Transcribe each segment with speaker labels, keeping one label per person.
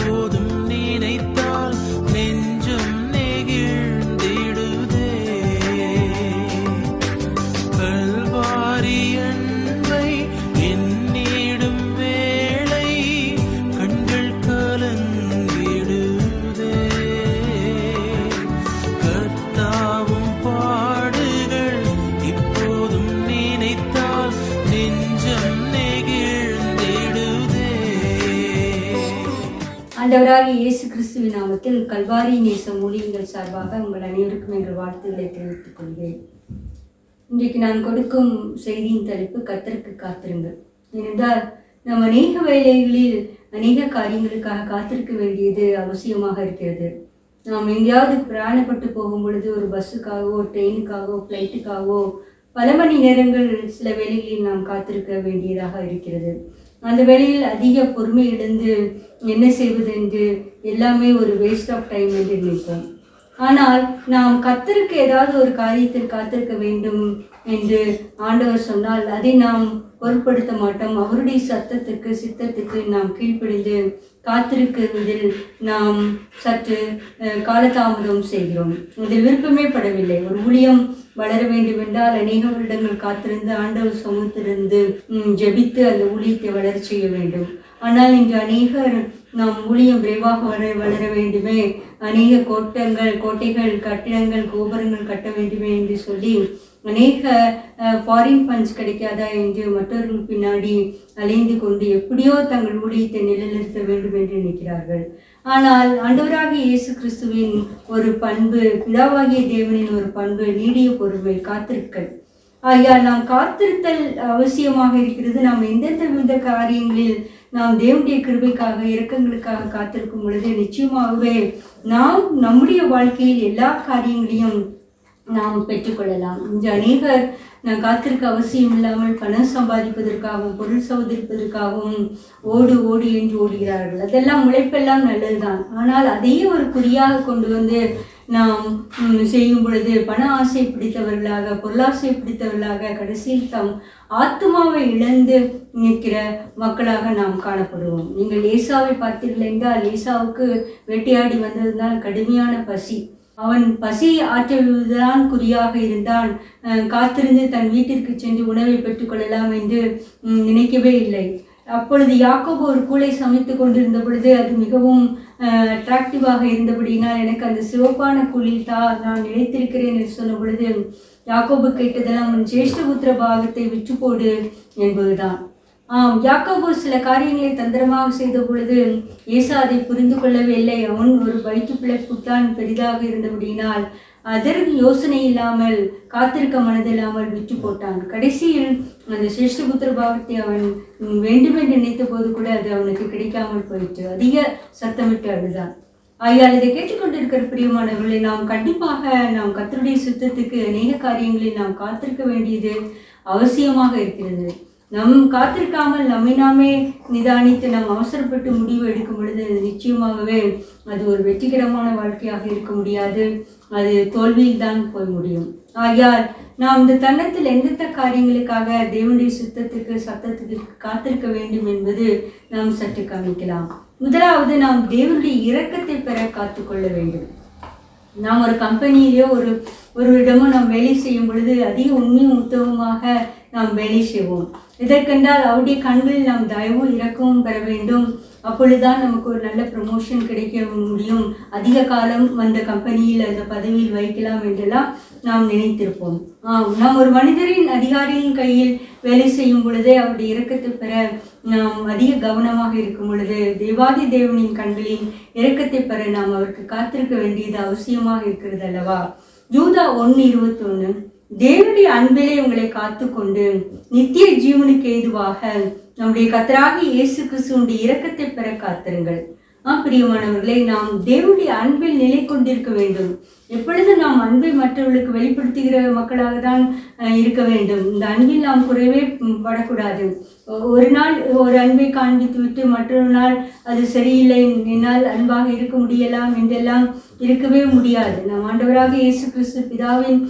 Speaker 1: இப்போதும் நினைத்தால் நெஞ்சம் நெகிழ்ந்திடுதே. கல்வாரி அன்பை எண்ணிடும் வேளை கண்கள் கலங்கிடுதே. கர்த்தாவும் பாடுகள் இப்போதும் நினைத்தால் நெஞ்சம் நெகிழ்ந்திடுதே.
Speaker 2: ஆண்டவராகிய இயேசு கிறிஸ்துவின் நாமத்தில் கல்வாரி நேச ஊழியங்கள் சார்பாக உங்கள் அனைவருக்கும் எங்கள் வாழ்த்துக்களை தெரிவித்துக் கொள்கிறேன். இன்றைக்கு நான் கொடுக்கும் செய்தியின் தலைப்பு கர்த்தருக்கு காத்திருங்கள். ஏனென்றால் நாம் அநேக வேளைகளில் அநேக காரியங்களுக்காக காத்திருக்க வேண்டியது அவசியமாக இருக்கிறது. நாம் எங்கேயாவது பிரயாணப்பட்டு போகும் பொழுது ஒரு பஸ்ஸுக்காகவோ ட்ரெயினுக்காகவோ ஃப்ளைட்டுக்காகவோ பல மணி நேரங்கள் சில வேளைகளில் நாம் காத்திருக்க வேண்டியதாக இருக்கிறது. அந்த வேளையில் அதிக பொறுமை இழந்து என்ன செய்வது என்று எல்லாமே ஒரு வேஸ்ட் ஆஃப் டைம் என்று நினைப்போம். ஆனால் நாம் கர்த்தருக்கு ஏதாவது ஒரு காரியத்தில் காத்திருக்க வேண்டும் என்று ஆண்டவர் சொன்னால் அதை நாம் பொருட்படுத்த மாட்டோம். அவருடைய சத்தத்துக்கு சித்தத்துக்கு நாம் கீழ்ப்படிந்து காத்திருக்கிறதில் நாம் சற்று காலதாமதம் செய்கிறோம். அதில் விருப்பமே படவில்லை. ஒரு ஊழியம் வளர வேண்டும் என்றால் அநேக வருடங்கள் காத்திருந்து ஆண்டவர் சமூகத்திலிருந்து ஜெபித்து அந்த ஊழியத்தை வளர செய்ய வேண்டும். ஆனால் இன்று அநேகர் நாம் ஊழியம் விரைவாக வளர வேண்டுமே, அநேக கோட்டைகள் கட்டிடங்கள் கோபுரங்கள் கட்ட வேண்டுமே என்று சொல்லி அநேக ஃபாரின் ஃபண்ட்ஸ் கிடைக்காதா என்று மற்றவர்கள் பின்னாடி அலைந்து கொண்டு எப்படியோ தங்கள் ஊழியத்தை நிலைநிறுத்த வேண்டும் என்று நினைக்கிறார்கள். ஆனால் ஆண்டவராகிய இயேசு கிறிஸ்துவின் ஒரு பண்பு, பிதாவாகிய தேவனின் ஒரு பண்பு நீடிய பொறுமை, காத்திருத்தல். ஆகையால் நாம் காத்திருத்தல் அவசியமாக இருக்கிறது. நாம் எந்தெந்த வித காரியங்களில் நாம் தேவனுடைய கிருபைக்காக இரக்கங்களுக்காக காத்திருக்கும் பொழுது நிச்சயமாகவே நாம் நம்முடைய வாழ்க்கையில் எல்லா காரியங்களையும் நாம் பெற்றுக்கொள்ளலாம். இன்று அநேகர் நான் காத்திருக்க அவசியம் இல்லாமல் பணம் சம்பாதிப்பதற்காகவும் பொருள் சம்பாதிப்பதற்காகவும் ஓடு என்று ஓடுகிறார்கள். அதெல்லாம் உழைப்பெல்லாம் நல்லதுதான். ஆனால் அதையே ஒரு குறியாக கொண்டு வந்து நாம் செய்யும் பொழுது பண ஆசை பிடித்தவர்களாக பொருளாசை பிடித்தவர்களாக கடைசியில் தம் ஆத்மாவை இழந்து நிற்கிற மக்களாக நாம் காணப்படுவோம். நீங்கள் ஏசாவை பார்த்தீர்கள் என்றால் ஏசாவுக்கு வேட்டையாடி வந்ததுதான் கடுமையான பசி. அவன் பசி ஆற்றுவதுதான் குறியாக இருந்தான். காத்திருந்து தன் வீட்டிற்கு சென்று உணவை பெற்றுக்கொள்ளலாம் என்று நினைக்கவே இல்லை. அப்பொழுது யாக்கோபு ஒரு கூளை சமைத்து கொண்டிருந்த பொழுது அது மிகவும் அட்ராக்டிவாக இருந்தபடினால் எனக்கு அந்த சிவப்பான கூலில் நான் நிலைத்திருக்கிறேன் என்று சொன்ன பொழுது யாக்கோபு கேட்டதெல்லாம் உன் ஜேஷ்டபுத்திர பாகத்தை விற்று போடு என்பதுதான். யாக்கோபு சில காரியங்களை தந்திரமாக செய்த பொழுது ஏசா அதை புரிந்து கொள்ளவே இல்லை. அவன் ஒரு வயிற்று பிழைப்புத்தான் பெரிதாக இருந்தபடியினால் அதற்கு யோசனை இல்லாமல் காத்திருக்க மனதில்லாமல் விற்று போட்டான். கடைசியில் அந்த சிரேஷ்டபுத்திர பாகத்தை அவன் வேண்டுமென்று நினைத்த போது கூட அது அவனுக்கு கிடைக்காமல் போயிற்று. அதிக சத்தமிட்டு அழுதான். ஆகையால் இதை கேட்டுக்கொண்டிருக்கிற பிரியமானவர்களை நாம் கண்டிப்பாக நாம் கர்த்தருடைய சித்தத்துக்கு அநேக காரியங்களில் நாம் காத்திருக்க வேண்டியது அவசியமாக இருக்கிறது. நம் காத்திருக்காமல் நம்மை நாமே நிதானித்து நாம் அவசரப்பட்டு முடிவு எடுக்கும் பொழுது நிச்சயமாகவே அது ஒரு வெற்றிகரமான வாழ்க்கையாக இருக்க முடியாது. அது தோல்வியில் தான் போய் முடியும். ஆகையால் நாம் இந்த தருணத்தில் எந்தெந்த காரியங்களுக்காக தேவனுடைய சித்தத்துக்கு சத்தத்துக்கு காத்திருக்க வேண்டும் என்பது நாம் சற்று கவனிக்கலாம். முதலாவது நாம் தேவனுடைய இரக்கத்தை பெற காத்துக்கொள்ள வேண்டும். நாம் ஒரு கம்பெனியிலேயோ ஒரு இடமோ நாம் வேலை செய்யும் பொழுது அதிக உண்மையும் உத்தமமாக நாம் வேலை செய்வோம். இதற்கென்றால் அவருடைய கண்களில் நாம் தயவும் இரக்கமும் பெற வேண்டும். அப்பொழுதுதான் நமக்கு ஒரு நல்ல ப்ரமோஷன் கிடைக்க முடியும். அதிக காலம் அந்த கம்பெனியில் அந்த பதவியில் வைக்கலாம் என்றெல்லாம் நாம் நினைத்திருப்போம். நாம் ஒரு மனிதரின் அதிகாரியின் கையில் வேலை செய்யும் பொழுதே அவருடைய இரக்கத்தை பெற நாம் அதிக கவனமாக இருக்கும் பொழுது தேவாதி தேவனின் கண்களின் இரக்கத்தை பெற நாம் அவருக்கு காத்திருக்க வேண்டியது அவசியமாக இருக்கிறது அல்லவா? யூதா 1:21 தேவனுடைய அன்பிலே உங்களை காத்துக்கொண்டு நித்திய ஜீவனுக்கு ஏதுவாக நம்முடைய கர்த்தராகிய இயேசு கிறிஸ்துவினுடைய இரக்கத்தை பெற காத்திருங்கள். பிரியமானவர்களே, நாம் தேவனுடைய அன்பில் நிலை கொண்டிருக்க வேண்டும். எப்பொழுது நாம் அன்பை மற்றவர்களுக்கு வெளிப்படுத்துகிற மக்களாக தான் இருக்க வேண்டும். இந்த அன்பில் நாம் குறைவே படக்கூடாது. ஒரு நாள் ஒரு அன்பை காண்பித்து விட்டு மற்றொரு நாள் அது சரியில்லை, என்னால் அன்பாக இருக்க முடியலாம் என்றெல்லாம் இருக்கவே முடியாது. நாம் ஆண்டவராக இயேசு கிறிஸ்து பிதாவின்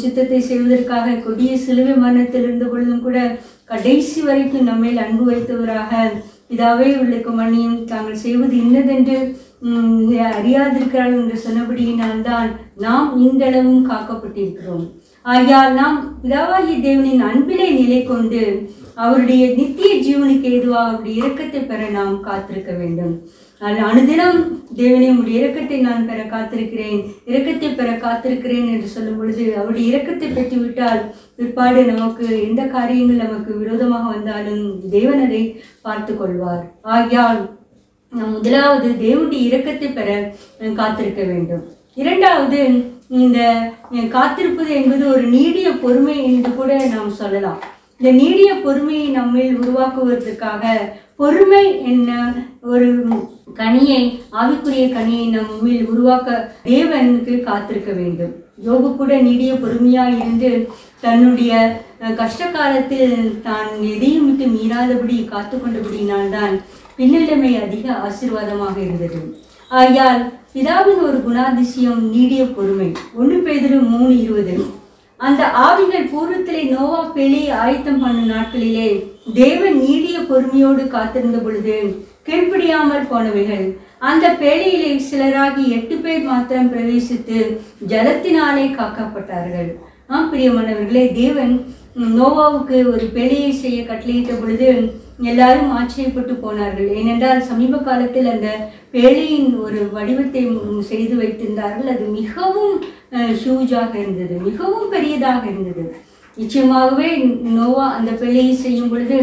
Speaker 2: சித்தத்தை செய்வதற்காக கொடிய சிலுவை மரணத்தில் இருந்த பொழுதும் கூட கடைசி வரைக்கும் நம்மேல் அன்பு வைத்தவராக பிதாவே இவர்களுக்கு மன்னியும், தாங்கள் செய்வது இன்னதென்று அறியாதிருக்கிறார்கள் என்று சொன்னபடியினால் தான் நாம் இன்றளவும் காக்கப்பட்டிருக்கிறோம். ஆகையால் நாம் பிதாவாகிய தேவனின் அன்பிலே நிலை கொண்டு அவருடைய நித்திய ஜீவனுக்கு ஏதுவாக அவருடைய இரக்கத்தை பெற நாம் காத்திருக்க வேண்டும். அனுதினம் தேவனே உடைய இரக்கத்தை நான் பெற காத்திருக்கிறேன், இரக்கத்தை பெற காத்திருக்கிறேன் என்று சொல்லும் பொழுது அவருடைய இரக்கத்தை பெற்றுவிட்டால் பிற்பாடு நமக்கு எந்த காரியங்கள் நமக்கு விரோதமாக வந்தாலும் தேவன் அதை பார்த்து கொள்வார். ஆகையால் நாம் முதலாவது தேவனுடைய இரக்கத்தை பெற காத்திருக்க வேண்டும். இரண்டாவது, இந்த காத்திருப்பது என்பது ஒரு நீடிய பொறுமை என்று கூட நாம் சொல்லலாம். இந்த நீடிய பொறுமையை நம்மில் உருவாக்குவதற்காக பொறுமை என்ன ஒரு கனியை, ஆவிக்குரிய கனியை நம்மில் உருவாக்க தேவனுக்கு காத்திருக்க வேண்டும். யோபு கூட நீடிய பொறுமையாக இருந்து தன்னுடைய கஷ்ட காலத்தில் தான் எதையும் விட்டு மீறாதபடி காத்து கொண்டபடியினால்தான் பின்னிலைமை அதிக ஆசீர்வாதமாக இருந்தது. ஆகையால் பிதாவின் ஒரு குணாதிசயம் நீடிய பொறுமை. 1 பேதுரு 3:20. அந்த ஆவிகள் பூர்வத்திலே நோவா பேழையை ஆயத்தம் பண்ணும் நாட்களிலே தேவன் நீடிய பொறுமையோடு காத்திருந்த பொழுது கீழ்ப்படியாமல் போனவைகள். அந்த பேழையிலே சிலராகி 8 பேர் மாத்திரம் பிரவேசித்து ஜலத்தினாலே காக்கப்பட்டார்கள். பிரியமானவர்களே, தேவன் நோவாவுக்கு ஒரு பேழையை செய்ய கட்டளையிட்ட பொழுது எல்லாரும் ஆச்சரியப்பட்டு போனார்கள். ஏனென்றால் சமீப காலத்தில் அந்த பேழையின் ஒரு வடிவத்தை செய்து வைத்திருந்தார்கள். அது மிகவும் ஹியூஜாக இருந்தது, மிகவும் பெரியதாக இருந்தது. நிச்சயமாகவே நோவா அந்த பேழையை செய்யும் பொழுது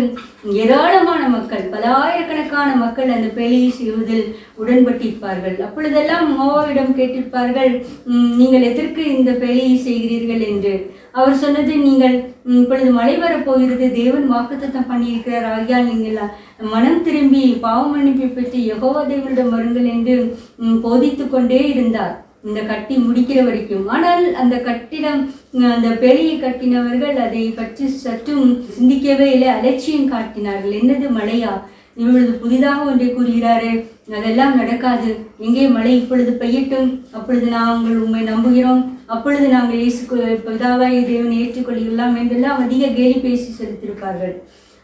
Speaker 2: ஏராளமான மக்கள், பலாயிரக்கணக்கான மக்கள் அந்த பேழையை செய்வதில் உடன்பட்டிருப்பார்கள். அப்பொழுதெல்லாம் நோவாவிடம் கேட்டிருப்பார்கள், நீங்கள் எதற்கு இந்த பேழையை செய்கிறீர்கள் என்று. அவர் சொன்னது, நீங்கள் இப்பொழுது மழை வரப்போகிறது, தேவன் வாக்குத்தத்தம் பண்ணியிருக்கிறார், ஆகியால் நீங்கள் மனம் திரும்பி பாவ மன்னிப்பை பெற்று யெகோவா தேவனிடம் வருங்கள் என்று போதித்து கொண்டே இருந்தார் இந்த கட்டி முடிக்கிற வரைக்கும். ஆனால் அந்த கட்டிடம், அந்த பேழையை கட்டினவர்கள் அதை பற்றி சற்றும் சிந்திக்கவே இல்லை, அலட்சியம் காட்டினார்கள். என்னது மழையா, இவளது புதிதாக ஒன்றை கூறுகிறாரே, அதெல்லாம் நடக்காது, எங்கே மழை இப்பொழுது பெய்யட்டும், அப்பொழுது நாங்கள் உண்மை நம்புகிறோம், அப்பொழுது நாங்கள் பிதாவாகிய தேவனை ஏற்றுக்கொள்ளலாம் என்றெல்லாம் அதிக கேலி பேசி செலுத்தியிருப்பார்கள்.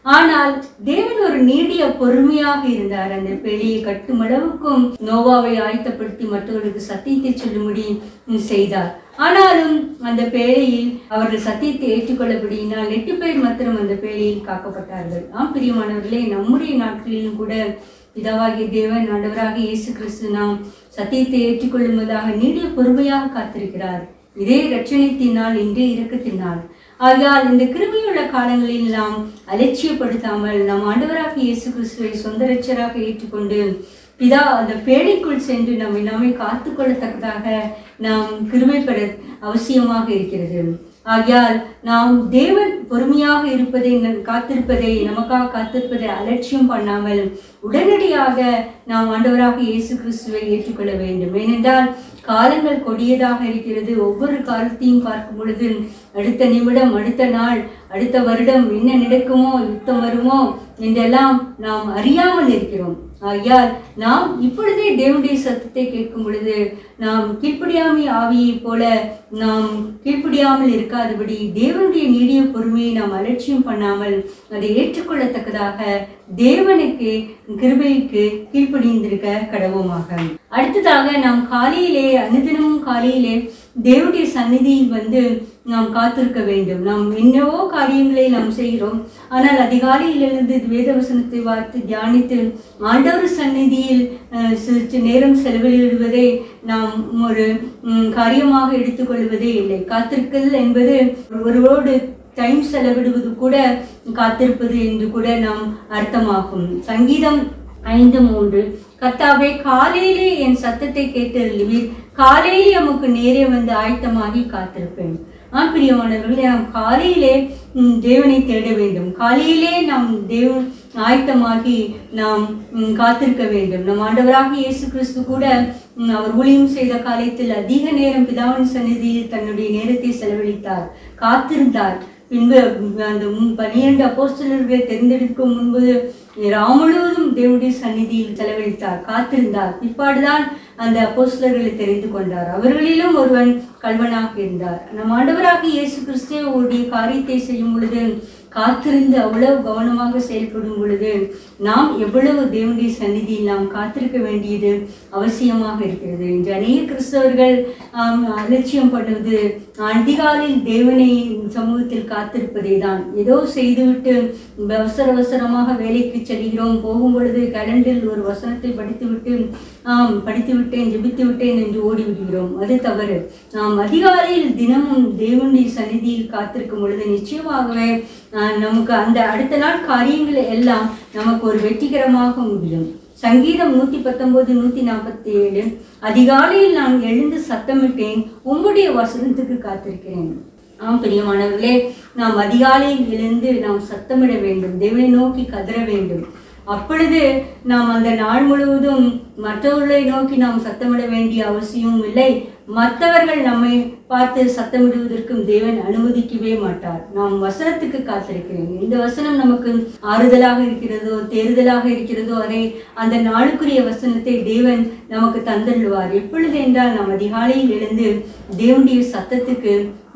Speaker 2: ஆனால் தேவன் ஒரு நீடிய பொறுமையாக இருந்தார். அந்த பேழையை கட்டும் அளவுக்கும் நோவாவை ஆயத்தப்படுத்தி மற்றவர்களுக்கு சத்தியத்தை சொல்லும்படி செய்தார். ஆனாலும் அந்த பேழையில் அவர்கள் சத்தியத்தை ஏற்றுக்கொள்ளப்படியினால் 8 பேர் மாத்திரம் அந்த பேழையில் காக்கப்பட்டார்கள். பிரியமானவர்களே, நம்முடைய நாட்களிலும் கூட பிதாவாகிய தேவன், ஆண்டவராகிய இயேசு கிறிஸ்து நாம் சத்தியத்தை ஏற்றுக்கொள்ளுவதாக நீடிய பொறுமையாக காத்திருக்கிறார். இதே இரட்சணித்தினால், இன்றே இரக்கத்தினால். ஆகையால் இந்த கிருபையுள்ள காலங்களில் நாம் அலட்சியப்படுத்தாமல் நம் ஆண்டவராகிய இயேசு கிறிஸ்துவை சொந்த இரட்சகராக ஏற்றுக்கொண்டு பிதா அந்த பேழைக்குள் சென்று நம்மை நாமே காத்து கொள்ளத்தக்கதாக நாம் கிருபை பெற அவசியமாக இருக்கிறது. ஆகையால் நாம் தேவன் பொறுமையாக இருப்பதை, காத்திருப்பதை, நமக்காக காத்திருப்பதை அலட்சியம் பண்ணாமல் உடனடியாக நாம் ஆண்டவராக இயேசு கிறிஸ்துவை ஏற்றுக்கொள்ள வேண்டும். ஏனென்றால் காலங்கள் கொடியதாக இருக்கிறது. ஒவ்வொரு காலத்தையும் பார்க்கும் பொழுது அடுத்த நிமிடம், அடுத்த நாள், அடுத்த வருடம் என்ன நடக்குமோ, யுத்தம் வருமோ என்றெல்லாம் நாம் அறியாமல் இருக்கிறோம். ஆகையால் நாம் இப்பொழுதே தேவனுடைய சத்தத்தை கேட்கும் பொழுது நாம் கீழ்ப்படியாமை ஆவியை போல நாம் கீழ்ப்படியாமல் இருக்காதபடி தேவனுடைய நீடிய பொறுமையை நாம் அலட்சியம் பண்ணாமல் அதை ஏற்றுக்கொள்ளத்தக்கதாக தேவனுக்கு கிருபைக்கு கீழ்ப்படிந்திருக்க கடவுமாக. அடுத்ததாக நாம் காலையிலே, அனுதினமும் காலையிலே தேவனுடைய சந்நிதியில் வந்து நாம் காத்திருக்க வேண்டும். நாம் என்னவோ காரியங்களை நாம் செய்கிறோம், ஆனால் அதிகாலையிலிருந்து வேதவசனத்தை வார்த்து தியானித்து ஆண்டவர் சந்நிதியில் சிறிது நேரம் செலவிடுவதை நாம் ஒரு காரியமாக எடுத்துக்கொள்வதே இல்லை. காத்திருத்தல் என்பது ஒருவரோடு டைம் செலவிடுவது கூட காத்திருப்பது என்று கூட நாம் அர்த்தமாகும். சங்கீதம் 5:3, கர்த்தாவே காலையிலே என் சத்தத்தை கேட்டருளுவீர், காலையிலே நமக்கு நேரே வந்து ஆயத்தமாகி காத்திருப்பேன். பிரியமானவர்களே, நாம் காலையிலே தேவனை தேட வேண்டும். காலையிலே நாம் தேவன் ஆயத்தமாகி நாம் காத்திருக்க வேண்டும். நம் ஆண்டவராக இயேசு கிறிஸ்து கூட அவர் ஊழியம் செய்த காலத்தில் அதிக நேரம் பிதாவின் சந்நிதியில் தன்னுடைய நேரத்தை செலவழித்தார், காத்திருந்தார். பின்பு அந்த 12 அப்போஸ்தலர்களை தெரிந்தெடுக்கும் முன்பு ராம் முழுவதும் தேவனுடைய சந்நிதியில் செலவழித்தார், காத்திருந்தார். பிற்பாடுதான் அந்த அப்போஸ்தலர்களை தெரிந்து கொண்டார். அவர்களிலும் ஒருவன் கல்வனாக இருந்தார். நம் ஆண்டவராக இயேசு கிறிஸ்துவ காரியத்தை செய்யும் பொழுது காத்திருந்து அவ்வளவு கவனமாக செயல்படும் பொழுது நாம் எவ்வளவு தேவனுடைய சந்நிதியில் நாம் காத்திருக்க வேண்டியது அவசியமாக இருக்கிறது. இன்று அநேக கிறிஸ்தவர்கள் அலட்சியம் பண்ணுவது அதிகாலையில் தேவனை சமூகத்தில் காத்திருப்பதே தான். ஏதோ செய்துவிட்டு அவசரமாக வேலைக்கு செல்கிறோம், போகும் பொழுது கலண்டில் ஒரு வசனத்தை படித்து விட்டேன் ஜெபித்து விட்டேன் என்று ஓடிவிடுகிறோம். அது தவறு. நாம் அதிகாலையில் தினமும் தேவனுடைய சந்நிதியில் காத்திருக்கும் பொழுது நிச்சயமாகவே நமக்கு அந்த அடுத்த நாள் காரியங்கள் எல்லாம் நமக்கு ஒரு வெற்றிகரமாக முடியும். சங்கீதம் 119 147 அதிகாலையில் நான் எழுந்து சத்தமிட்டேன், உம்முடைய வசனத்துக்கு காத்திருக்கிறேன். பிரியமானவர்களே, நாம் அதிகாலையில் எழுந்து நாம் சத்தமிட வேண்டும், தேவனை நோக்கி கதற வேண்டும். அப்பொழுது நாம் அந்த நாள் முழுவதும் மற்றவர்களை நோக்கி நாம் சத்தமிட வேண்டிய அவசியமும் இல்லை. மற்றவர்கள் நம்மை பார்த்து சத்தமிடுவதற்கும் தேவன் அனுமதிக்கவே மாட்டார். நாம் வசனத்துக்கு காத்திருக்கிறேன். இந்த வசனம் நமக்கு ஆறுதலாக இருக்கிறதோ தேறுதலாக இருக்கிறதோ அதை அந்த நாளுக்குரிய வசனத்தை தேவன் நமக்கு தந்தள்ளுவார். எப்பொழுது என்றால் நாம் அதிகாலையில் எழுந்து தேவனுடைய சத்தத்துக்கு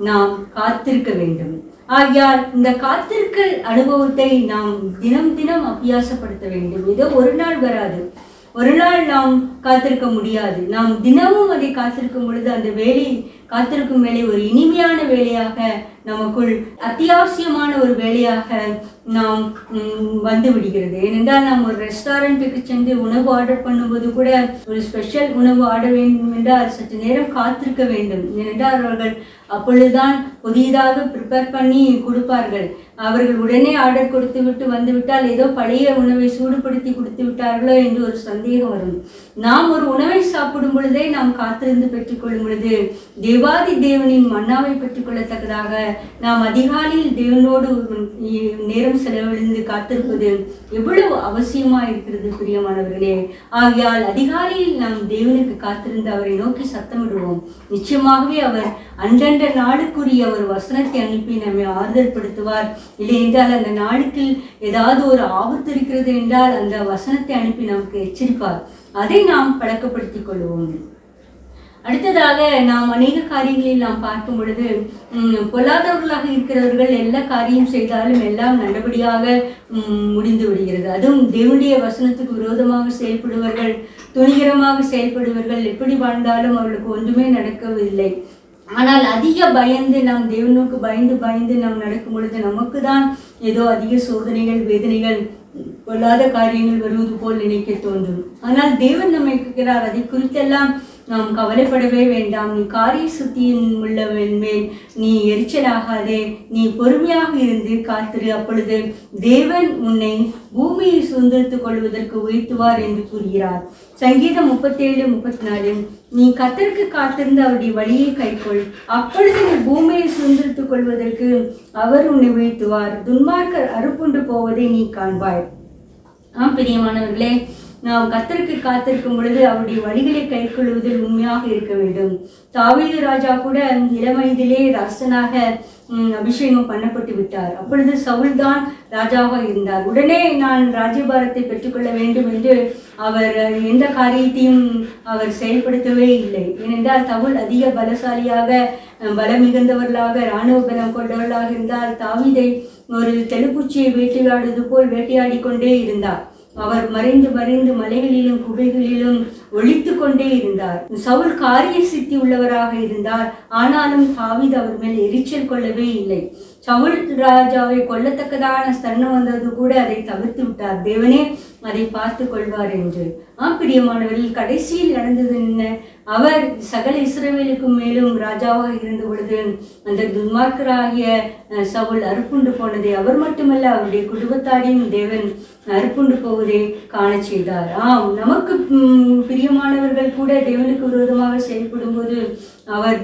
Speaker 2: நாம் காத்திருக்க வேண்டும். ஆகையால் இந்த காத்திருக்கல் அனுபவத்தை நாம் தினம் தினம் அபியாசப்படுத்த வேண்டும். ஏதோ ஒரு நாள் வராது, ஒரு நாள் நாம் காத்திருக்க முடியாது. நாம் தினமும் அதை காத்திருக்கும் பொழுது அந்த காத்திருக்கும் வேலை ஒரு இனிமையான வேலையாக, நமக்குள் அத்தியாவசியமான ஒரு வேலையாக நாம் வந்து விடுகிறது. ஏனென்றால் நாம் ஒரு ரெஸ்டாரண்ட்டுக்கு சென்று உணவு ஆர்டர் பண்ணும்போது கூட ஒரு ஸ்பெஷல் உணவு ஆர்டர் வேண்டும் என்றால் சற்று நேரம் காத்திருக்க வேண்டும். ஏனென்றால் அவர்கள் அப்பொழுதுதான் புதியதாக ப்ரிப்பேர் பண்ணி கொடுப்பார்கள். அவர்கள் உடனே ஆர்டர் கொடுத்து விட்டு வந்துவிட்டால் ஏதோ பழைய உணவை சூடுபடுத்தி கொடுத்து விட்டார்களோ என்று ஒரு சந்தேகம் வரும். நாம் ஒரு உணவை சாப்பிடும் பொழுதே நாம் காத்திருந்து பெற்றுக்கொள்ளும் பொழுது தேவாதி தேவனின் மன்னாவை பெற்றுக்கொள்ளத்தக்கதாக நாம் அதிகாலையில் தேவனோடு நேரம் செலவழிந்து காத்திருப்பது எவ்வளவு அவசியமா இருக்கிறது பிரியமானவர்களே. ஆகையால் அதிகாலையில் நாம் தேவனுக்கு காத்திருந்து அவரை நோக்கி சத்தமிடுவோம். நிச்சயமாகவே அவர் அன்றன்ற நாளுக்குரிய ஒரு வசனத்தை அனுப்பி நம்மை ஆறுதல் படுத்துவார். இல்லை என்றால் அந்த நாளுக்கு ஏதாவது ஒரு ஆபத்து இருக்கிறது என்றால் அந்த வசனத்தை அனுப்பி நமக்கு எச்சரிப்பார். அதை நாம் பழக்கப்படுத்திக் கொள்வோம். அடுத்ததாக நாம் அநேக காரியங்களில் நாம் பார்க்கும் பொழுது பொல்லாதவர்களாக இருக்கிறவர்கள் எல்லா காரியம் செய்தாலும் எல்லாம் நல்லபடியாக முடிந்து விடுகிறது. அதுவும் தேவனுடைய வசனத்துக்கு விரோதமாக செயல்படுவர்கள், துணிகரமாக செயல்படுவர்கள் எப்படி வாழ்ந்தாலும் அவர்களுக்கு ஒன்றுமே நடக்கவில்லை. ஆனால் அதிக பயந்து நாம் தேவனுக்கு பயந்து நாம் நடக்கும் பொழுது நமக்கு தான் ஏதோ அதிக சோதனைகள் வேதனைகள் பொல்லாத காரியங்கள் வருவது போல் நினைக்க தோன்றும். ஆனால் தேவன் நம்மை கேட்கிறார், அதை குறித்தெல்லாம் நாம் கவலைப்படவே வேண்டாம். நீ காரிய சுத்தியின் உள்ளவன் மேல் நீ எரிச்சலாகாதே, நீ பொறுமையாக இருந்து காத்திரு, அப்பொழுது தேவன் உன்னை பூமியை சுதந்திரத்துக் கொள்வதற்கு உயர்த்துவார் என்று கூறுகிறார். சங்கீதம் 37:34 நீ கர்த்தருக்கு காத்திருந்து அவருடைய வழியை கைக்கொள், அப்பொழுது நீ பூமியை சுதந்திரத்துக் கொள்வதற்கு அவர் உன்னை உயர்த்துவார், துன்மார்க்கர் அறுப்புண்டு போவதை நீ காண்பாய். பிரியமானவர்களே, நாம் கர்த்தருக்கு காத்திருக்கும் பொழுது அவருடைய வழிகளை கைக்கொள்வதில் உண்மையாக இருக்க வேண்டும். தாவீது ராஜா கூட இளவயதிலே ராசனாக அபிஷேகம் பண்ணப்பட்டு விட்டார். அப்பொழுது சவுல் தான் ராஜாவாக இருந்தார். உடனே நான் ராஜ்யபாரத்தை பெற்றுக்கொள்ள வேண்டும் என்று அவர் எந்த காரியத்தையும் அவர் செயல்படுத்தவே இல்லை. ஏனென்றால் சவுல் அதிக பலசாலியாக பலம் மிகுந்தவர்களாக இராணுவ பலம் கொண்டவர்களாக இருந்தால் தாவீதை ஒரு தெளிப்பூச்சியை வேட்டையாடுவது போல் வேட்டையாடி கொண்டே இருந்தார். அவர் மறைந்து மலைகளிலும் குகைகளிலும் ஒளித்து கொண்டே இருந்தார். சவுல் காரிய சித்தி உள்ளவராக இருந்தார். ஆனாலும் தாவீது அவர் மேல் எரிச்சல் கொள்ளவே இல்லை. சவுல் ராஜாவை கொல்லத்தக்கதான ஸ்தர்ணம் வந்தது கூட அதை தவிர்த்து விட்டார். தேவனே அதை பார்த்து கொள்வார் என்று. பிரியமானவர்கள், கடைசியில் நடந்தது என்ன? அவர் சகல இஸ்ரவேலுக்கும் மேலும் ராஜாவாக இருந்த பொழுது அந்த துன்மார்க்கராகிய சவுல் அறுப்புண்டு போனதை அவர் மட்டுமல்ல அவருடைய குடும்பத்தாரையும் தேவன் அறுப்புண்டு போவதை காண செய்தார். நமக்கு பிரியமானவர்கள் கூட தேவனுக்கு விரோதமாக செயல்படும் போது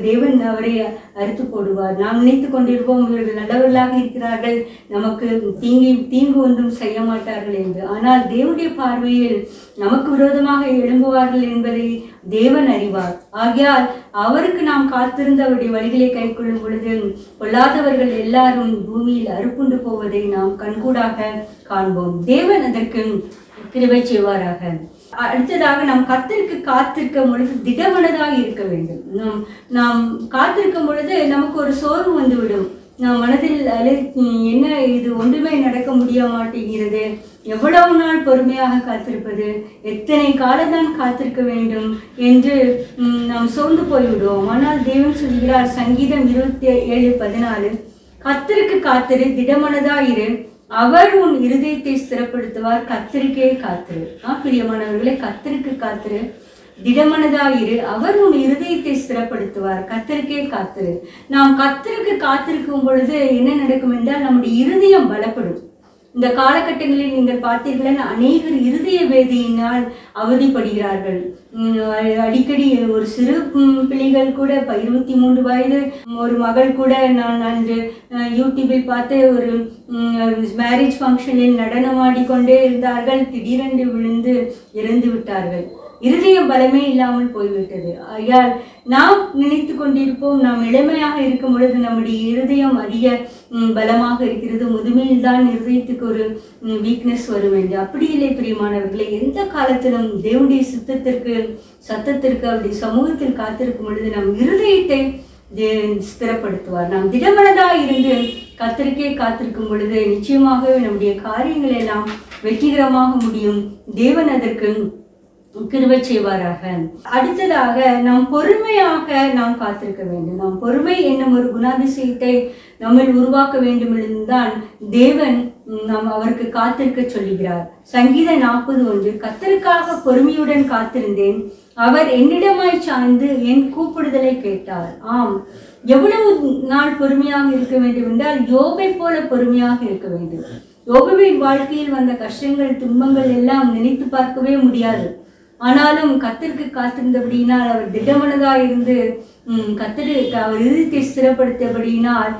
Speaker 2: தேவன் அவரை அறுத்து போடுவார். நாம் நினைத்து கொண்டிருப்போம் இவர்கள் நல்லவர்களாக இருக்கிறார்கள், நமக்கு தீங்கு ஒன்றும் செய்ய மாட்டார்கள் என்று. ஆனால் தேவனுடைய பார்வையில் நமக்கு விரோதமாக எழும்புவார்கள் என்பதை தேவன் அறிவார். ஆகையால் அவருக்கு நாம் காத்திருந்த அவருடைய வழிகளை கைக்கொள்ளும் பொழுது பொல்லாதவர்கள் எல்லாரும் பூமியில் அறுப்புண்டு போவதை நாம் கண்கூடாக காண்போம். தேவன் அதற்கு கிருபை செய்வாராக. அடுத்ததாக நாம் கர்த்தருக்கு காத்திருக்கும் பொழுது திடமனதாக இருக்க வேண்டும். நாம் காத்திருக்கும் பொழுது நமக்கு ஒரு சோர்வு வந்துவிடும். நாம் மனதில் என்ன இது ஒன்றுமே நடக்க முடிய மாட்டேங்கிறது, எவ்வளவு நாள் பொறுமையாக காத்திருப்பது, எத்தனை காலம்தான் காத்திருக்க வேண்டும் என்று நாம் சோர்ந்து போய்விடுவோம். ஆனால் தேவன் சொல்கிறார் சங்கீதம் 27:14, கர்த்தருக்கு காத்திரு, திடமனதாயிரு, அவர் உன் இருதயத்தை ஸ்திரப்படுத்துவார், கர்த்தருக்கே காத்திரு. பிரியமானவர்களே, கர்த்தருக்கு காத்திரு, திடமனதாயிரு, அவர் உன் இருதயத்தை ஸ்திரப்படுத்துவார், கர்த்தருக்கே காத்திரு. நாம் கர்த்தருக்கு காத்திருக்கும் பொழுது என்ன நடக்கும் என்றால் நம்முடைய இருதயம் பலப்படும். இந்த காலகட்டங்களில் நீங்கள் பார்த்தீர்கள், அநேகர் இருதய வேதியினால் அவதிப்படுகிறார்கள். அடிக்கடி ஒரு சிறு பிள்ளைகள் கூட 23 வயது ஒரு மகள் கூட நான் அன்று யூடியூபில் பார்த்து ஒரு மேரேஜ் ஃபங்க்ஷனில் நடனமாடிக்கொண்டே இருந்தார்கள். திடீரென்று விழுந்து இறந்து விட்டார்கள். இருதயம் பலமே இல்லாமல் போய்விட்டது. ஆகையால் நாம் நினைத்து கொண்டிருப்போம், நாம் இளமையாக இருக்கும் பொழுது நம்முடைய இருதயம் அதிக பலமாக இருக்கிறது, முதுமையில் தான் இருதயத்துக்கு ஒரு வீக்னஸ் வரும் என்று. அப்படி இல்லை பிரியமானவர்களே, எந்த காலத்திலும் தேவனுடைய சத்தத்திற்கு அப்படி சமூகத்தில் காத்திருக்கும் பொழுது நம் இருதயத்தை ஸ்திரப்படுத்துவார். நாம் திடமனதாக இருந்து கர்த்தருக்கே காத்திருக்கும் பொழுது நிச்சயமாகவே நம்முடைய காரியங்கள் எல்லாம் வெற்றிகரமாக முடியும். தேவன் அதற்கு கிருபை செய்வாராக. அடுத்ததாக நாம் பொறுமையாக நாம் காத்திருக்க வேண்டும். நாம் பொறுமை என்னும் ஒரு குணாதிசயத்தை நம்மில் உருவாக்க வேண்டும் என்றுதான் தேவன் நாம் அவருக்கு காத்திருக்க சொல்லுகிறார். சங்கீதம் 40:1, கர்த்தருக்காக பொறுமையுடன் காத்திருந்தேன், அவர் என்னிடமாய் சாய்ந்து என் கூப்பிடுதலை கேட்டார். எவ்வளவு நாள் பொறுமையாக இருக்க வேண்டும் என்றால் யோபை போல பொறுமையாக இருக்க வேண்டும். யோபுவின் வாழ்க்கையில் வந்த கஷ்டங்கள், துன்பங்கள் எல்லாம் நினைத்து பார்க்கவே முடியாது. ஆனாலும் கர்த்தருக்கு காத்திருந்தபடியினால் அவர் திடமனதாக இருந்து அவர் இருதயத்தை ஸ்திரப்படுத்தபடியினால்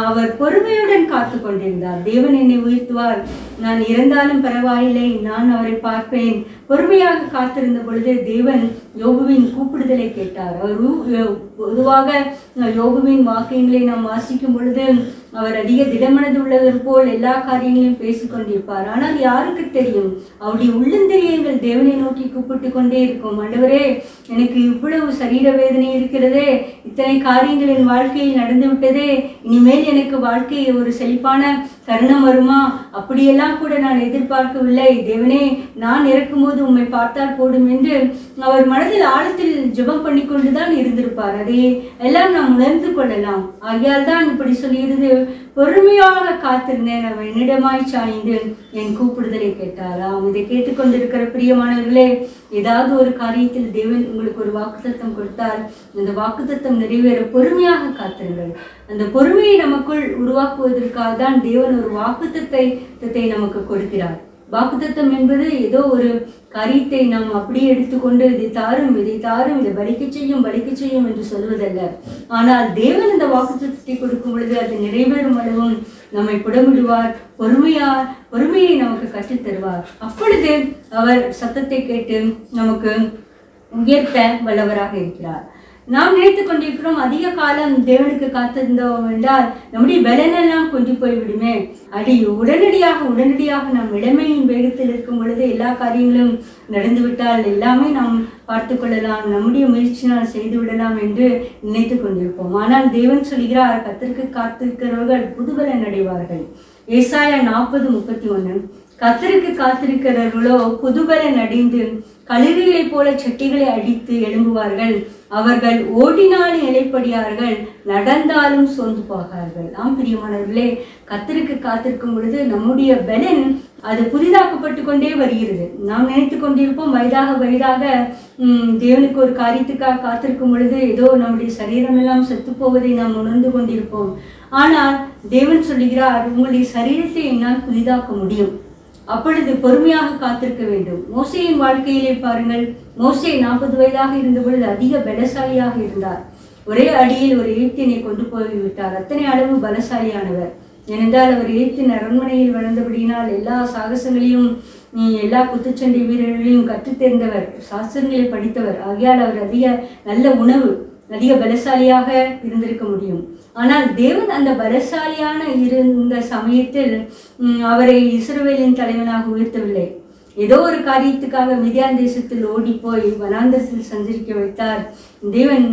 Speaker 2: அவர் பொறுமையுடன் காத்து கொண்டிருந்தார். தேவன் என்னை உயர்த்துவார், நான் இறந்தாலும் பரவாயில்லை, நான் அவரை பார்ப்பேன். பொறுமையாக காத்திருந்த பொழுது தேவன் யோபுவின் கூப்பிடுதலை கேட்டார். அவர் பொதுவாக யோபுவின் வாக்கியங்களை நாம் வாசிக்கும் பொழுது அவர் அதிக திடமனது உள்ளவர் போல் எல்லா காரியங்களையும் பேசிக்கொண்டிருப்பார். ஆனால் யாருக்கு தெரியும், அவருடைய உள்ளந்தரியங்கள் தேவனை நோக்கி கூப்பிட்டு கொண்டே இருக்கும். ஆண்டவரே, எனக்கு இவ்வளவு சரீர வேதனை இருக்கிறதே, இத்தனை காரியங்கள் என் வாழ்க்கையில் நடந்து விட்டதே, இனிமேல் எனக்கு வாழ்க்கை ஒரு செழிப்பான தருணம் வருமா? அப்படியெல்லாம் கூட நான் எதிர்பார்க்கவில்லை. தேவனே, நான் இறக்கும்போது உம்மை பார்த்தால் போடும் என்று அவர் மனதில் ஆழத்தில் ஜெபம் பண்ணி கொண்டுதான் இருந்திருப்பார். அதை எல்லாம் நாம் உணர்ந்து கொள்ளலாம். ஆகையால் தான் இப்படி சொல்லியிருந்து, பொறுமையாக காத்திருந்தேன், அவர் என்னிடமாய் சாய்ந்து என் கூப்பிடுதலை கேட்டாராம். இதை கேட்டுக்கொண்டிருக்கிற பிரியமானவர்களே, ஏதாவது ஒரு காரியத்தில் தேவன் உங்களுக்கு ஒரு வாக்குத்தத்தம் கொடுத்தால் அந்த வாக்குத்தத்தம் நிறைவேற பொறுமையாக காத்திருங்கள். அந்த பொறுமையை நமக்குள் உருவாக்குவதற்காக தான் தேவன் ஒரு வாக்குத்தத்தை நமக்கு கொடுக்கிறார். வாக்குத்தத்தம் என்பது ஏதோ ஒரு காரியத்தை நாம் அப்படியே எடுத்துக்கொண்டு இதை தாரும், இதை பலிக்க செய்யும் என்று சொல்வதல்ல. ஆனால் தேவன் இந்த வாக்குத்தத்தை கொடுக்கும் பொழுது அது நிறைவேறும் அளவும் நம்மை புடமிடுவார், பொறுமையை நமக்கு கற்றுத் தருவார். அப்பொழுது அவர் சத்தத்தை கேட்டு நமக்கு உயர்த்த வல்லவராக இருக்கிறார். நாம் நினைத்துக் கொண்டிருக்கிறோம், அதிக காலம் தேவனுக்கு காத்திருந்தோம் என்றால் நம்முடைய பலனெல்லாம் கொண்டு போய்விடுமே. உடனடியாக நாம் இளமையின் வேகத்தில் இருக்கும் பொழுது எல்லா காரியங்களும் நடந்துவிட்டால் எல்லாமே நாம் பார்த்து கொள்ளலாம், நம்முடைய முயற்சினால் செய்து விடலாம் என்று நினைத்து கொண்டிருப்போம். ஆனால் தேவன் சொல்கிறார், கர்த்தருக்கு காத்திருக்கிறவர்கள் புதுபலன் அடைவார்கள். ஏசாயா 40:31, கர்த்தருக்கு காத்திருக்கிறவர்களோ புதுபலன் அடைந்து களிறுகளை போல சட்டிகளை அடித்து எழும்புவார்கள், அவர்கள் ஓடினாலும் இளைப்படியார்கள், நடந்தாலும் சோர்ந்து போகார்கள். பிரியமானவர்களே, கர்த்தருக்கு காத்திருக்கும் பொழுது நம்முடைய பலன் அது புதிதாக்கப்பட்டு கொண்டே வருகிறது. நாம் நினைத்து கொண்டிருப்போம், வயதாக தேவனுக்கு ஒரு காரியத்துக்காக காத்திருக்கும் பொழுது ஏதோ நம்முடைய சரீரம் எல்லாம் செத்து போவதை நாம் உணர்ந்து கொண்டிருப்போம். ஆனால் தேவன் சொல்லுகிறார், உங்களுடைய சரீரத்தை என்னால் புதிதாக்க முடியும். அப்பொழுது பொறுமையாக காத்திருக்க வேண்டும். மோசேயின் வாழ்க்கையிலே பாருங்கள், மோசே 40 வயதாக இருந்த பொழுது அதிக பலசாலியாக இருந்தார். ஒரே அடியில் ஒரு எகிப்தியனை கொண்டு போய்விட்டார். அத்தனை அளவு பலசாலியானவர். ஏனென்றால் அவர் எகிப்தின் அரண்மனையில் வளர்ந்தபடியினால் எல்லா சாகசங்களையும் எல்லா குத்துச்சண்டை வீரர்களையும் கற்றுத்தேர்ந்தவர், சாஸ்திரங்களை படித்தவர். ஆகையால் அவர் அதிக நல்ல உணவு, அதிக பலசாலியாக இருந்திருக்க முடியும். ஆனால் தேவன் அந்த பலசாலியான இருந்த சமயத்தில் அவரை இஸ்ரவேலின் தலைவனாக உயர்த்தவில்லை. ஏதோ ஒரு காரியத்துக்காக மிதியான் தேசத்தில் ஓடி போய் வனாந்தரத்தில் சஞ்சரிக்க வைத்தார். தேவன்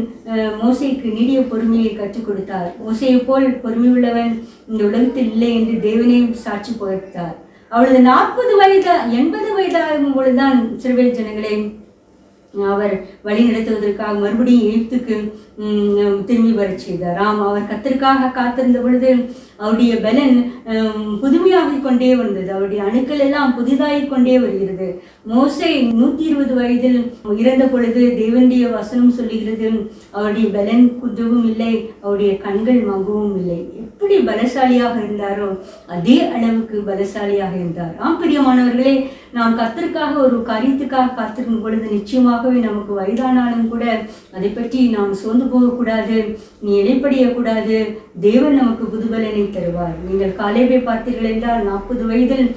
Speaker 2: மோசேக்கு நீடிய பொறுமையை கற்றுக் கொடுத்தார். மோசையை போல் பொறுமை உள்ளவன் இந்த உலகத்தில் இல்லை என்று தேவனே சாட்சி பகர்த்தார். அவளது 40 வயது 80 வயதாகும் பொழுதுதான் இஸ்ரவேல் ஜனங்களை அவர் வழி நடத்துவதற்காக மறுபடியும் எகிப்துக்கு திரும்பி வர செய்தார். அவர் கர்த்தருக்காக காத்திருந்த பொழுது அவருடைய பலன் புதுமையாகிக் கொண்டே வந்தது. அவருடைய அணுக்கள் எல்லாம் புதிதாகிக் கொண்டே வருகிறது. மோசே 120 வயதில் இறந்த பொழுது தேவனுடைய வசனம் சொல்லுகிறது, அவருடைய பலன் குன்றவும் இல்லை, அவருடைய கண்கள் மங்கவும் இல்லை. எப்படி பலசாலியாக இருந்தாரோ அதே அளவுக்கு பலசாலியாக இருந்தார். பிரியமானவர்களே, நாம் கர்த்தருக்காக ஒரு காரியத்துக்காக காத்திருக்கும் பொழுது நிச்சயமாகவே நமக்கு வயதானாலும் கூட அதை பற்றி நாம் சோர்ந்து போகக்கூடாது, நீ இழைப்படையக்கூடாது. தேவன் நமக்கு புதுபலனை தருவார். நீங்கள் காலேபை பார்த்தீர்கள் என்றால் 40 வயதில்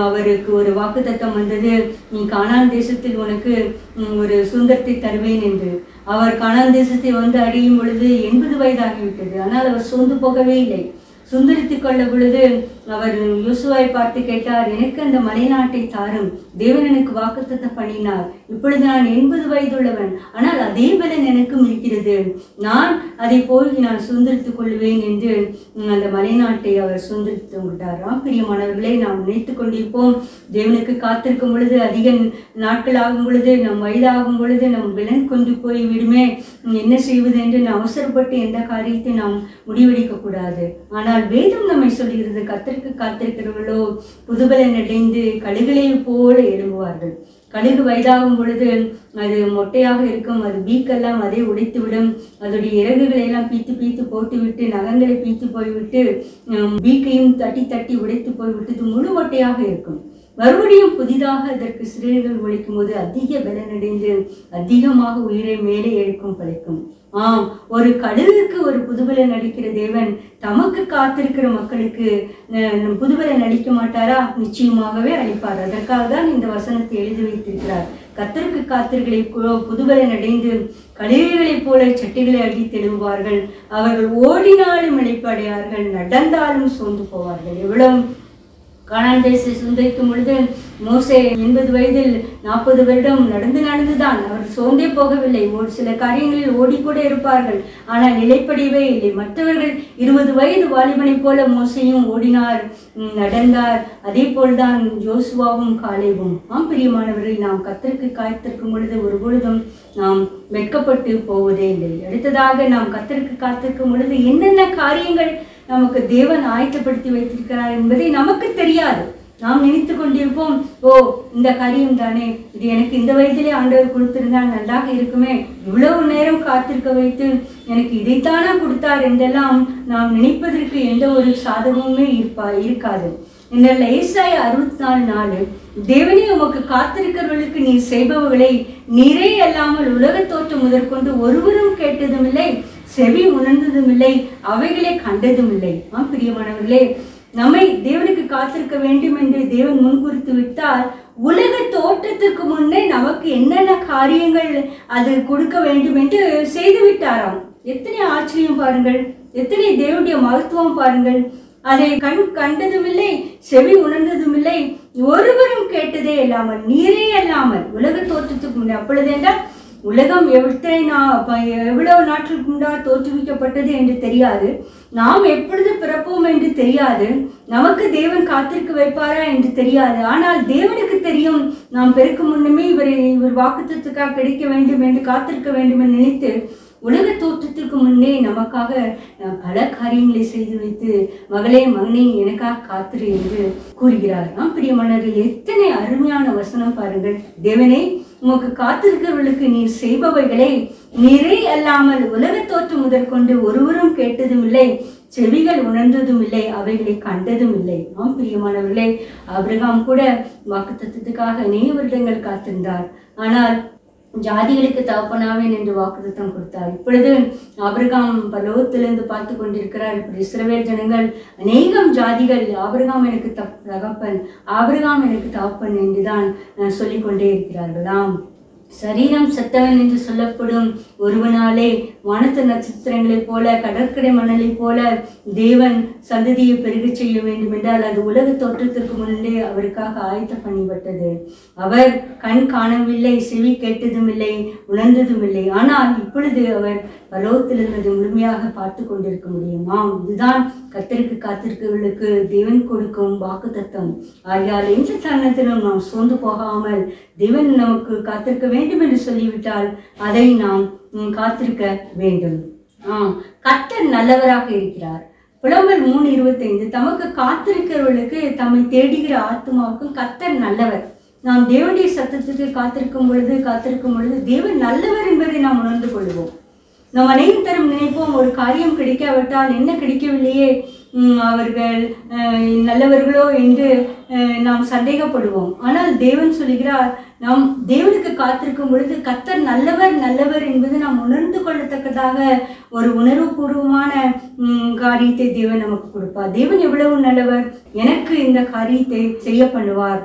Speaker 2: அவருக்கு ஒரு வாக்குத்தத்தம் வந்தது, நீ கானான் தேசத்தில் உனக்கு ஒரு சுதந்திரத்தை தருவேன் என்று. அவர் கானான் தேசத்தை வந்து அடையும் பொழுது 80 வயதாகிவிட்டது. ஆனால் அவர் சோர்ந்து போகவே இல்லை. சுந்தரித்துக் கொள்ள பொழுது அவர் யோசுவாவை பார்த்து கேட்டார், எனக்கு அந்த மலைநாட்டை தாரும், தேவன் எனக்கு வாக்குத்தத்தம் பண்ணினார், இப்பொழுது நான் 80 வயதுள்ளவன், ஆனால் அதே பலன் எனக்கும் இருக்கிறது, நான் அதை போய் நான் சுதந்திரித்துக் கொள்வேன் என்று அந்த மலைநாட்டை அவர் சுதந்திரித்து விட்டாராம். பிரியமானவர்களை, நாம் நினைத்து கொண்டிருப்போம் தேவனுக்கு காத்திருக்கும் பொழுது அதிக நாட்கள் ஆகும் பொழுது நம் வயதாகும் பொழுது நம் பலன் கொண்டு போய் விடுமே, என்ன செய்வது என்று அவசரப்பட்டு எந்த காரியத்தை நாம் முடிவெடுக்க கூடாது. ஆனால் வேதம் நம்மை சொல்கிறது, கர்த்தருக்கு காத்திருக்கிறவர்களோ புதுபலன் அடைந்து கழுகுகளை போல எழும்புவார்கள். கழுகு வயதாகும் பொழுது அது மொட்டையாக இருக்கும், அது பீக்கெல்லாம் அதை உடைத்து விடும், அதோடைய இறகுகளை எல்லாம் பீத்து பீத்து போட்டுவிட்டு நகங்களை பீத்து போய்விட்டு பீக்கையும் தட்டி தட்டி உடைத்து போய்விட்டு முழு மொட்டையாக இருக்கும். மறுபடியும் புதிதாக அதற்கு சிறைகள் ஒழிக்கும் போது அதிக பலனடைந்து அதிகமாக உயிரை மேலே எழுக்கும் படைக்கும். ஒரு கழுகுக்கு ஒரு புதுபலன் அளிக்கிற தேவன் தமக்கு காத்திருக்கிற மக்களுக்கு புதுபலன் அளிக்க மாட்டாரா? நிச்சயமாகவே அளிப்பார். அதற்காக தான் இந்த வசனத்தை எழுதி வைத்திருக்கிறார். கர்த்தருக்கு காத்திருகளை புதுபலன் அடைந்து கழுகுகளைப் போல சட்டைகளை அடித்து எழுவார்கள், அவர்கள் ஓடினாலும் இளைப்படையார்கள், நடந்தாலும் சோர்ந்து போவார்கள். எவ்வளவு கானான் தேசத்தை சுதந்திரிக்கும் பொழுது மோசே 80 வயதில் 40 வருடம் நடந்துதான் அவர் சோர்ந்தே போகவில்லை. ஒரு சில காரியங்களில் ஓடிக்கூட இருப்பார்கள், ஆனால் நிலைப்படியவே இல்லை. மற்றவர்கள் 20 வயது வாலிபனை போல மோசையும் ஓடினார், நடந்தார். அதே போல்தான் யோசுவாவும் காலேபும். பிரியமானவர்கள், நாம் கர்த்தருக்கு காத்திருக்கும் பொழுது ஒரு பொழுதும் நாம் வெட்கப்பட்டு போவதே இல்லை. அடுத்ததாக நாம் கர்த்தருக்கு காத்திருக்கும் பொழுது என்னென்ன காரியங்கள் நமக்கு தேவன் ஆயத்தப்படுத்தி வைத்திருக்கிறார் என்பதை நமக்கு தெரியாது. நாம் நினைத்து கொண்டிருப்போம், இந்த காரியம் தானே, இது எனக்கு இந்த வயதிலே ஆண்டவர் கொடுத்திருந்தால் நன்றாக இருக்குமே, இவ்வளவு நேரம் காத்திருக்க வைத்து எனக்கு இதைத்தானா கொடுத்தார் என்றெல்லாம் நாம் நினைப்பதற்கு எந்த ஒரு சாதகமுமே இருக்காது. இந்த ஏசாயா 64:4, தேவனே உமக்கு காத்திருக்கிறவர்களுக்கு நீ செய்பவர்களை நீரே அல்லாமல் உலக தோற்றம் முதற்கொண்டு ஒருவரும் கேட்டதும் இல்லை, செவி உணர்ந்ததும் இல்லை, அவைகளை கண்டதும் இல்லை. பிரியமானவர்களே, நம்மை தேவனுக்கு காத்திருக்க வேண்டும் என்று தேவன் முன்குறித்து விட்டால் உலக தோற்றத்துக்கு முன்னே நமக்கு என்னென்ன காரியங்கள் அது கொடுக்க வேண்டும் என்று செய்து விட்டாராம். எத்தனை ஆச்சரியம் பாருங்கள், எத்தனை தேவனுடைய மகத்துவம் பாருங்கள். அதை கண்டதும் இல்லை, செவி உணர்ந்ததும் இல்லை, ஒருவரும் கேட்டதே இல்லாமல், நீரே அல்லாமல் உலக தோற்றத்துக்கு முன்னே. அப்பொழுது என்றால் உலகம் எவ்வளவு நாட்களுக்கு முன்னால் தோற்றுவிக்கப்பட்டது என்று தெரியாது, நாம் எப்பொழுது பிறப்போம் என்று தெரியாது, நமக்கு தேவன் காத்திருக்க வைப்பாரா என்று தெரியாது. ஆனால் தேவனுக்கு தெரியும், நாம் பிறக்கும் முன்னுமே இவர் வாக்குத்தத்தத்துக்காக கிடைக்க வேண்டும் என்று காத்திருக்க வேண்டும் என்று நினைத்து உலக தோற்றத்திற்கு முன்னே நமக்காக பல காரியங்களை செய்து வைத்து, மகளே மகனே எனக்காக காத்திரு என்று கூறுகிறார். பிரியமானவர்கள், எத்தனை அருமையான வசனம் பாருங்கள். தேவனே உமக்கு காத்திருக்கிறவர்களுக்கு நீர் செய்பவைகளை நீரே அல்லாமல் உலக தோற்றம் முதற்கொண்டு ஒருவரும் கேட்டதும் இல்லை, செவிகள் உணர்ந்ததும் இல்லை, அவைகளை கண்டதும் இல்லை. பிரியமானவர்களே, ஆபிரகாம் கூட வாக்குத்தத்தத்துக்காக அநேக வருடங்கள் காத்திருந்தார். ஆனால் ஜாதிகளுக்கு தகப்பனாவேன் என்று வாக்குத்தத்தம் கொடுத்தார். இப்பொழுது ஆபிரகாம் பரலோகத்திலிருந்து பார்த்து கொண்டிருக்கிறார். இப்படி இஸ்ரவேல் ஜனங்கள் அநேகம் ஜாதிகள் ஆபிரகாம் எனக்கு தகப்பன், ஆபிரகாம் எனக்கு தகப்பன் என்றுதான் சொல்லிக்கொண்டே இருக்கிறார்களாம். சரீரம் செத்தவன் என்று சொல்லப்படும் ஒருவனாலே வானத்து நட்சத்திரங்களைப் போல கடற்கரை மணலைப் போல தேவன் சந்ததியை பெருகச் செய்ய வேண்டும் என்றால் அது உலக தோற்றத்திற்கு முன்னே அவருக்காக ஆயத்தம் பண்ணப்பட்டது. அவர் கண் காணவில்லை, செவி கேட்டதும் இல்லை, உணர்ந்ததும் இல்லை. ஆனால் இப்பொழுது அவர் பரலோகத்திலிருந்து முழுமையாக பார்த்து கொண்டிருக்க முடியுமாம். இதுதான் கர்த்தருக்கு காத்திருக்கிறவர்களுக்கு தேவன் கொடுக்கும் வாக்குத்தத்தம். ஆகையால் எந்த தருணத்திலும் நாம் சோர்ந்து போகாமல் தேவன் நமக்கு காத்திருக்க வேண்டும் என்று சொல்லிவிட்டால் அதை நாம் காத்திருக்க வேண்டும். கர்த்தர் நல்லவராக இருக்கிறார். புலம்பல் 3:25 தமக்கு காத்திருக்கிறவர்களுக்கு தம்மை தேடுகிற ஆத்மாவுக்கும் கர்த்தர் நல்லவர். நாம் தேவனுடைய சத்தத்துக்கு காத்திருக்கும் பொழுது தேவன் நல்லவர் என்பதை நாம் உணர்ந்து கொள்வோம். நாம் அனைவரும் தரும் நினைப்போம், ஒரு காரியம் கிடைக்காவிட்டால் என்ன கிடைக்கவில்லையே, அவர்கள் நல்லவர்களோ என்று நாம் சந்தேகப்படுவோம். ஆனால் தேவன் சொல்கிறார், நாம் தேவனுக்கு காத்திருக்கும் பொழுது கர்த்தர் நல்லவர் என்பது நாம் உணர்ந்து கொள்ளத்தக்கதாக ஒரு உணர்வுபூர்வமான காரியத்தை தேவன் நமக்கு கொடுப்பார். தேவன் எவ்வளவு நல்லவர், எனக்கு இந்த காரியத்தை செய்ய பண்ணுவார்,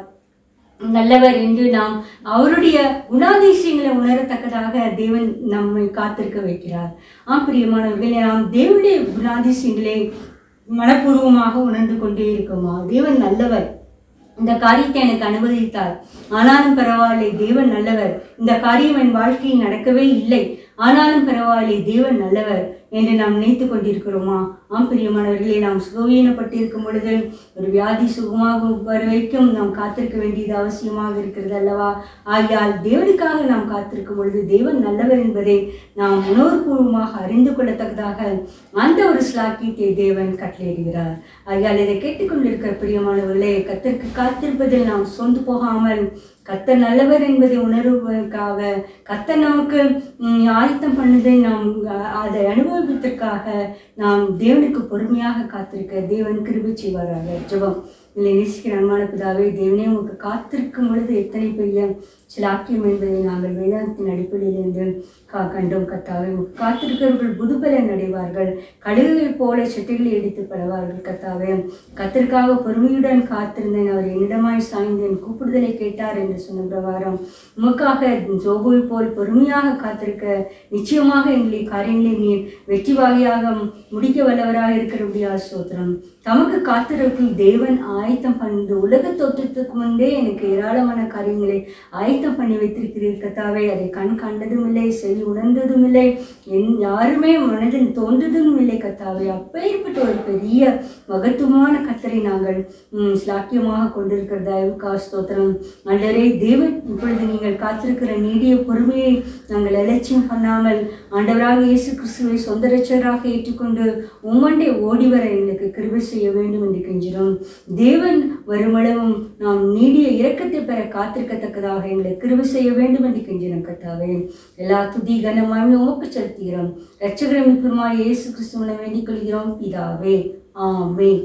Speaker 2: நல்லவர் என்று நாம் அவருடைய குணாதிசயங்களை உணரத்தக்கதாக தேவன் நம்மை காத்திருக்க வைக்கிறார். பிரியமானவர்களே, நாம் தேவனுடைய குணாதிசயங்களை மனப்பூர்வமாக உணர்ந்து கொண்டே இருக்குமா? தேவன் நல்லவர், இந்த காரியத்தை எனக்கு அனுமதித்தார், ஆனாலும் பரவாயில்லை, தேவன் நல்லவர். இந்த காரியம் என் வாழ்க்கையில் நடக்கவே இல்லை, ஆனாலும் பரவாயில்லை, தேவன் நல்லவர் என்று நாம் நினைத்து கொண்டிருக்கிறோமா? பிரியமானவர்களே, நாம் சுகவீனப்பட்டிருக்கும் பொழுது ஒரு வியாதி சுகமாக வர வரைக்கும் நாம் காத்திருக்க வேண்டியது அவசியமாக இருக்கிறது அல்லவா? ஆகையால் தேவனுக்காக நாம் காத்திருக்கும் பொழுது தேவன் நல்லவர் என்பதை நாம் உணர்வுபூர்வமாக அறிந்து கொள்ளத்தக்கதாக அந்த ஒரு ஸ்லாக்கியத்தை தேவன் கட்டளையிடுகிறார். ஆகையால் இதை கேட்டுக்கொண்டிருக்கிற பிரியமானவர்களே, கர்த்தருக்கு காத்திருப்பதில் நாம் சொந்து போகாமல் கர்த்தர் நல்லவர் என்பதை உணர்வதற்காக, கர்த்தர் நமக்கு ஆயத்தம் பண்ணதை நாம் அதை அனுபவிப்பதற்காக நாம் தேவனுக்கு பொறுமையாக காத்திருக்க தேவன் கிருபை செய்வாராக. ஜெபம். இல்லை நேசிக்கிற அன்பான பிதாவே, தேவனே, உங்களுக்கு காத்திருக்கும் பொழுது எத்தனை பெரிய சிலாக்கியம் என்பதை நாங்கள் வேதாந்தத்தின் அடிப்படையிலிருந்து கண்டோம். கர்த்தாவே, உங்களுக்கு காத்திருக்கிறவர்கள் புதுபலன் அடைவார்கள், கழுகுகளை போல செட்டைகளை எடுத்து படுவார்கள். கர்த்தாவே, கர்த்தருக்காக பொறுமையுடன் காத்திருந்தேன், அவர் என்னிடமாய் சாய்ந்தேன், கூப்பிடுதலை கேட்டார் என்று சொன்ன பிரகாரம் உமக்காக ஜோபுவை போல் பொறுமையாக காத்திருக்க நிச்சயமாக எங்களை காரியங்களை நீர் வெற்றி வாகையாக முடிக்க வல்லவராக இருக்கிறபடியா ஸ்தோத்திரம். தமக்கு காத்திருக்கும் தேவன் ஆயத்தம் பண்ணி உலக தோற்றத்துக்கு முன்பே எனக்கு ஏராளமான காரியங்களை ஆயத்தம் பண்ணி வைத்திருக்கிறீர் கர்த்தாவே. அதை கண் கண்டதும் இல்லை, செவி உணர்ந்ததும் இல்லை, யாருமே மனதில் தோன்றதும் இல்லை கர்த்தாவே. அப்பேற்பட்ட ஒரு பெரிய மகத்துவமான கர்த்தரை நாங்கள் ஸ்லாக்கியமாக கொண்டிருக்கிற தயவுக்கா ஸ்தோத்திரம். ஆண்டவரே, தேவன் இப்பொழுது நீங்கள் காத்திருக்கிற நீடிய பொறுமையை நாங்கள் அலட்சியம் பண்ணாமல் ஆண்டவராக இயேசு கிறிஸ்துவை சொந்த இரட்சகராக ஏற்றுக்கொண்டு உம்மண்டை ஓடிவர எங்களுக்கு கிருபை செய்ய வேண்டும் என்று கெஞ்சினோம். தேவன் வருமளவும் நாம் நீடிய இரக்கத்தை பெற காத்திருக்கத்தக்கதாக எங்களை கிருபை செய்ய வேண்டும் என்று கெஞ்சினோம் கர்த்தாவே. எல்லா துதி கனமாய் உமக்கு செலுத்துகிறோம். இரட்சகரும் மீட்பருமாய் இயேசு கிறிஸ்துவினை வேண்டிக் கொள்கிறோம் பிதாவே. ஆமென்.